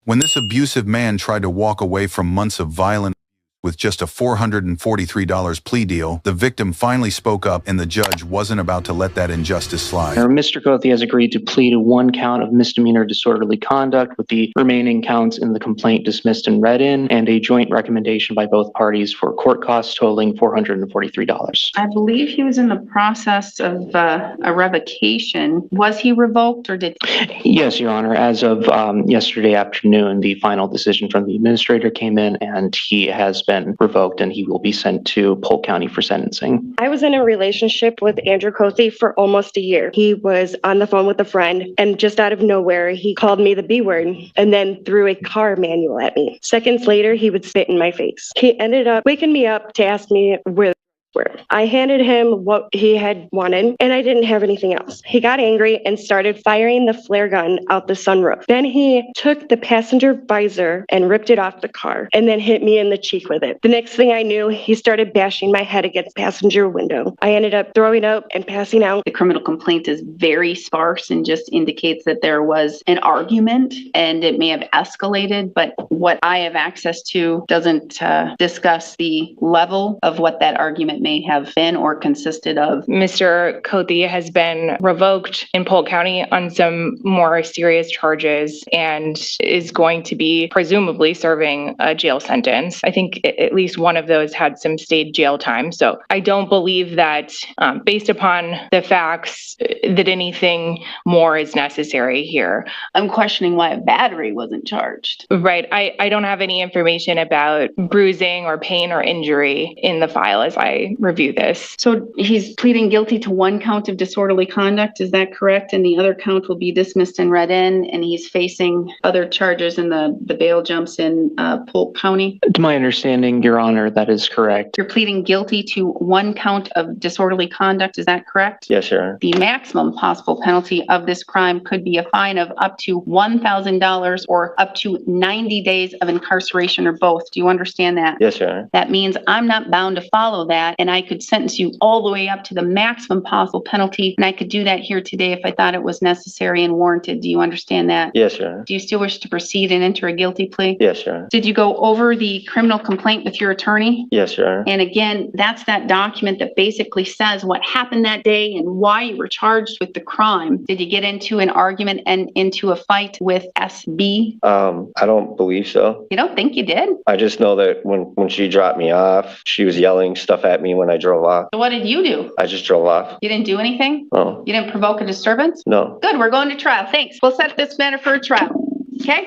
When this abusive man tried to walk away from months of violent with just a $443 plea deal, the victim finally spoke up, and the judge wasn't about to let that injustice slide. Mr. Cothey has agreed to plead to one count of misdemeanor disorderly conduct, with the remaining counts in the complaint dismissed and read in, and a joint recommendation by both parties for court costs totaling $443. I believe he was in the process of a revocation. Was he revoked or did? Yes, Your Honor. As of yesterday afternoon, the final decision from the administrator came in, and he has been revoked, and he will be sent to Polk County for sentencing. I was in a relationship with Andrew Cothey for almost a year. He was on the phone with a friend, and just out of nowhere, he called me the B word and then threw a car manual at me. Seconds later, he would spit in my face. He ended up waking me up to ask me where I handed him what he had wanted, and I didn't have anything else. He got angry and started firing the flare gun out the sunroof. Then he took the passenger visor and ripped it off the car, and then hit me in the cheek with it. The next thing I knew, he started bashing my head against the passenger window. I ended up throwing up and passing out. The criminal complaint is very sparse and just indicates that there was an argument and it may have escalated, but what I have access to doesn't discuss the level of what that argument may have been or consisted of. Mr. Cothey has been revoked in Polk County on some more serious charges and is going to be presumably serving a jail sentence. I think at least one of those had some stayed jail time. So I don't believe that based upon the facts that anything more is necessary here. I'm questioning why a battery wasn't charged. Right. I don't have any information about bruising or pain or injury in the file as I review this. So he's pleading guilty to one count of disorderly conduct, is that correct? And the other count will be dismissed and read in, and he's facing other charges in the bail jumps in Polk County? To my understanding, Your Honor, that is correct. You're pleading guilty to one count of disorderly conduct, is that correct? Yes, Your Honor. The maximum possible penalty of this crime could be a fine of up to $1,000 or up to 90 days of incarceration or both. Do you understand that? Yes, Your Honor. That means I'm not bound to follow that, and I could sentence you all the way up to the maximum possible penalty, and I could do that here today if I thought it was necessary and warranted. Do you understand that? Yes, Your Honor. Do you still wish to proceed and enter a guilty plea? Yes, Your Honor. Did you go over the criminal complaint with your attorney? Yes, Your Honor. And again, that's that document that basically says what happened that day and why you were charged with the crime. Did you get into an argument and into a fight with SB? I don't believe so. You don't think you did? I just know that when she dropped me off, she was yelling stuff at me when I drove off. So what did you do? I just drove off. You didn't do anything? No. You didn't provoke a disturbance? No. Good, we're going to trial. Thanks. We'll set this matter for a trial. Okay?